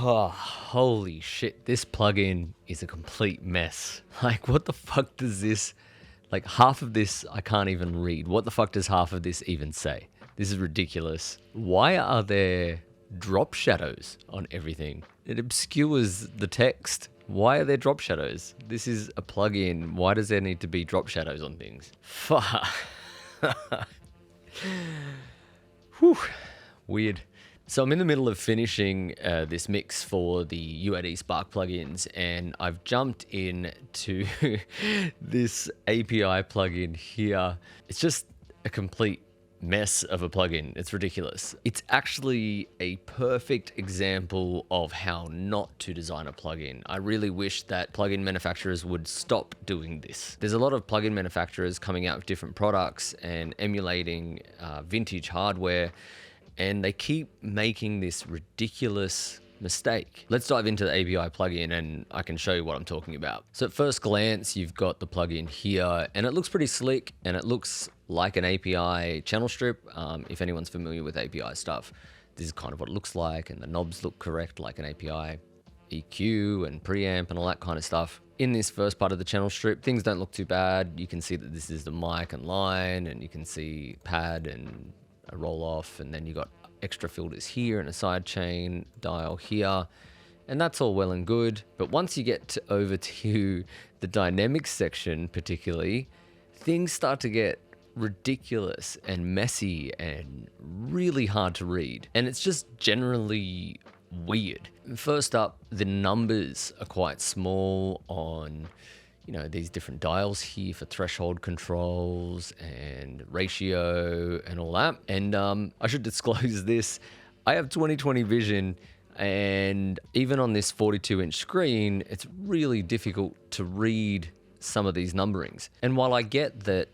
Oh, holy shit, this plugin is a complete mess. Like, what the fuck does this, like half of this I can't even read. What the fuck does half of this even say? This is ridiculous. Why are there drop shadows on everything? It obscures the text. Why are there drop shadows? This is a plugin. Why does there need to be drop shadows on things? Fuck. Whew. Weird. So I'm in the middle of finishing this mix for the UAD Spark plugins, and I've jumped into this API plugin here. It's just a complete mess of a plugin. It's ridiculous. It's actually a perfect example of how not to design a plugin. I really wish that plugin manufacturers would stop doing this. There's a lot of plugin manufacturers coming out with different products and emulating vintage hardware, and they keep making this ridiculous mistake. Let's dive into the API plugin and I can show you what I'm talking about. So at first glance, you've got the plugin here and it looks pretty slick and it looks like an API channel strip. If anyone's familiar with API stuff, this is kind of what it looks like, and the knobs look correct like an API EQ and preamp and all that kind of stuff. In this first part of the channel strip, things don't look too bad. You can see that this is the mic and line, and you can see pad and a roll off, and then you got extra filters here and a side chain dial here, and that's all well and good. But once you get over to the dynamics section particularly, things start to get ridiculous and messy and really hard to read, and it's just generally weird. First up, the numbers are quite small on these different dials here for threshold controls and ratio and all that. And I should disclose this. I have 20/20 vision, and even on this 42-inch screen, it's really difficult to read some of these numberings. And while I get that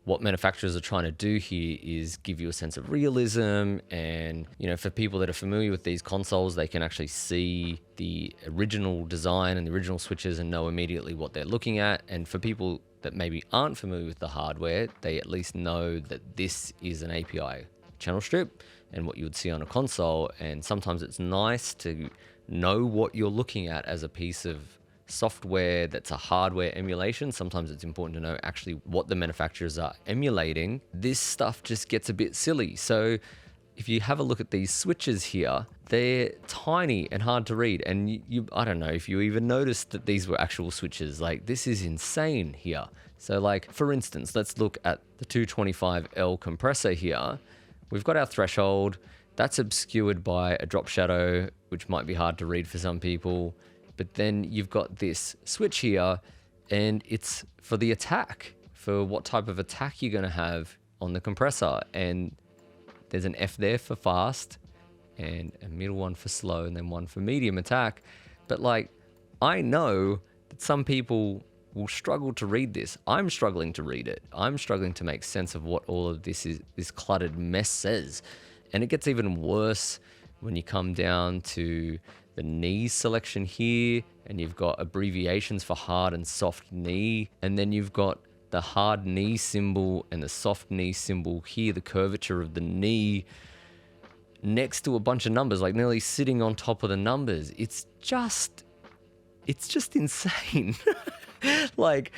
what manufacturers are trying to do here is give you a sense of realism, and for people that are familiar with these consoles, they can actually see the original design and the original switches and know immediately what they're looking at. And for people that maybe aren't familiar with the hardware, they at least know that this is an API channel strip and what you would see on a console. And sometimes it's nice to know what you're looking at as a piece of software that's a hardware emulation. Sometimes it's important to know actually what the manufacturers are emulating. This stuff just gets a bit silly. So if you have a look at these switches here, they're tiny and hard to read. And I don't know if you even noticed that these were actual switches. Like, this is insane here. So like, for instance, let's look at the 225L compressor here. We've got our threshold. That's obscured by a drop shadow, which might be hard to read for some people. But then you've got this switch here, and it's for the attack, for what type of attack you're going to have on the compressor. And there's an F there for fast, and a middle one for slow, and then one for medium attack. But like, I know that some people will struggle to read this. I'm struggling to read it. I'm struggling to make sense of what all of this cluttered mess says. And it gets even worse when you come down to the knee selection here, and you've got abbreviations for hard and soft knee, and then you've got the hard knee symbol and the soft knee symbol here, the curvature of the knee next to a bunch of numbers, like nearly sitting on top of the numbers. It's just insane. Like,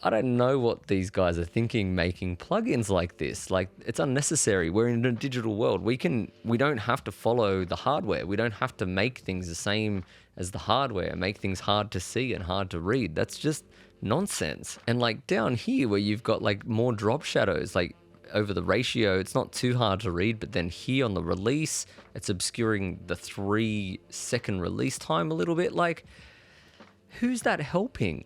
I don't know what these guys are thinking making plugins like this. Like, it's unnecessary. We're in a digital world. We don't have to follow the hardware. We don't have to make things the same as the hardware, make things hard to see and hard to read. That's just nonsense. And like down here where you've got like more drop shadows, like over the ratio, it's not too hard to read, but then here on the release, it's obscuring the 3-second release time a little bit. Like, who's that helping?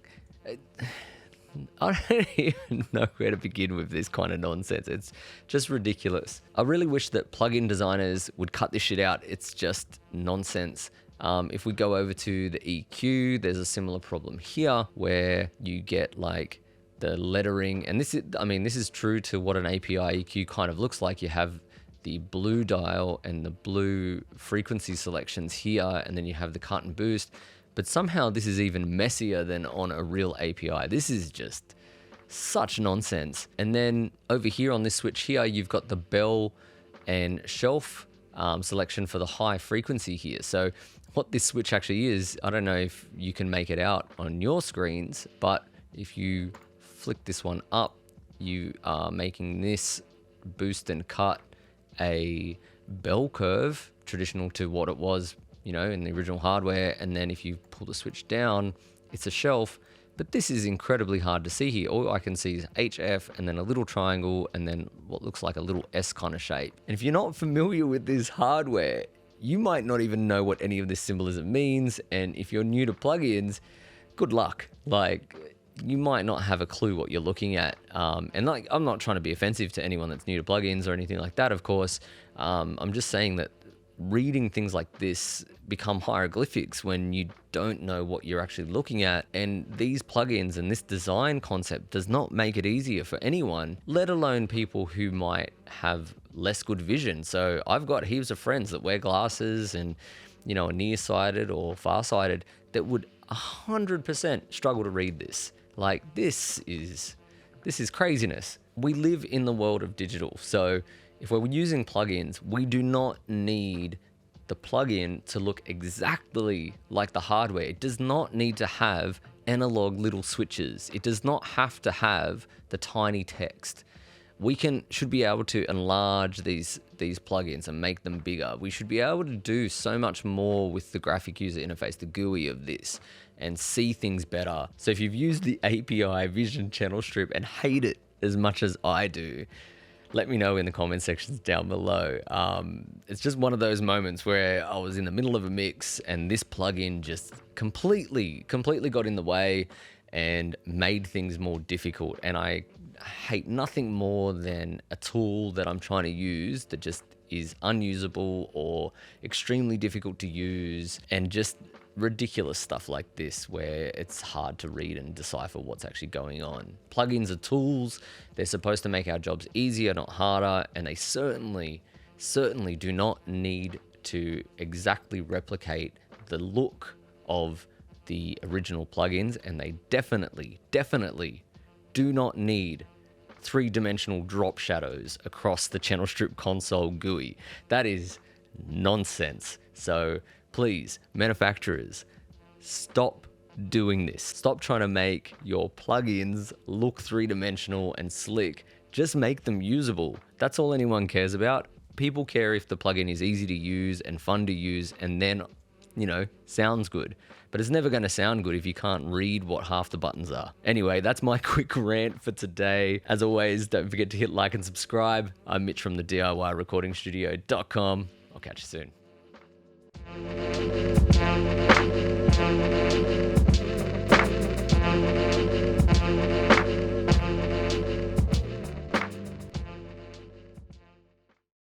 I don't even know where to begin with this kind of nonsense. It's just ridiculous. I really wish that plugin designers would cut this shit out. It's just nonsense. If we go over to the EQ, there's a similar problem here where you get like the lettering, and this is true to what an API EQ kind of looks like. You have the blue dial and the blue frequency selections here, and then you have the cut and boost. But somehow this is even messier than on a real API. This is just such nonsense. And then over here on this switch here, you've got the bell and shelf selection for the high frequency here. So what this switch actually is, I don't know if you can make it out on your screens, but if you flick this one up, you are making this boost and cut a bell curve, traditional to what it was, you know, in the original hardware. And then if you pull the switch down, it's a shelf. But this is incredibly hard to see here. All I can see is HF and then a little triangle and then what looks like a little S kind of shape. And if you're not familiar with this hardware, you might not even know what any of this symbolism means. And if you're new to plugins, good luck. Like, you might not have a clue what you're looking at. And like, I'm not trying to be offensive to anyone that's new to plugins or anything like that, of course. I'm just saying that reading things like this become hieroglyphics when you don't know what you're actually looking at. And these plugins and this design concept does not make it easier for anyone, let alone people who might have less good vision. So I've got heaps of friends that wear glasses and, you know, are nearsighted or farsighted that would 100% struggle to read this. Like, this is craziness. We live in the world of digital. So if we're using plugins, we do not need the plugin to look exactly like the hardware. It does not need to have analog little switches. It does not have to have the tiny text. We should be able to enlarge these plugins and make them bigger. We should be able to do so much more with the graphic user interface, the GUI of this, and see things better. So if you've used the API Vision channel strip and hate it as much as I do, let me know in the comment sections down below. It's just one of those moments where I was in the middle of a mix and this plugin just completely got in the way and made things more difficult. And I hate nothing more than a tool that I'm trying to use that just is unusable or extremely difficult to use, and just ridiculous stuff like this where it's hard to read and decipher what's actually going on. Plugins are tools. They're supposed to make our jobs easier, not harder, and they certainly do not need to exactly replicate the look of the original plugins, and they definitely do not need three-dimensional drop shadows across the channel strip console GUI. That is nonsense. So please, manufacturers, stop doing this. Stop trying to make your plugins look three-dimensional and slick. Just make them usable. That's all anyone cares about. People care if the plugin is easy to use and fun to use and then, you know, sounds good. But it's never going to sound good if you can't read what half the buttons are. Anyway, that's my quick rant for today. As always, don't forget to hit like and subscribe. I'm Mitch from the DIYrecordingstudio.com. I'll catch you soon.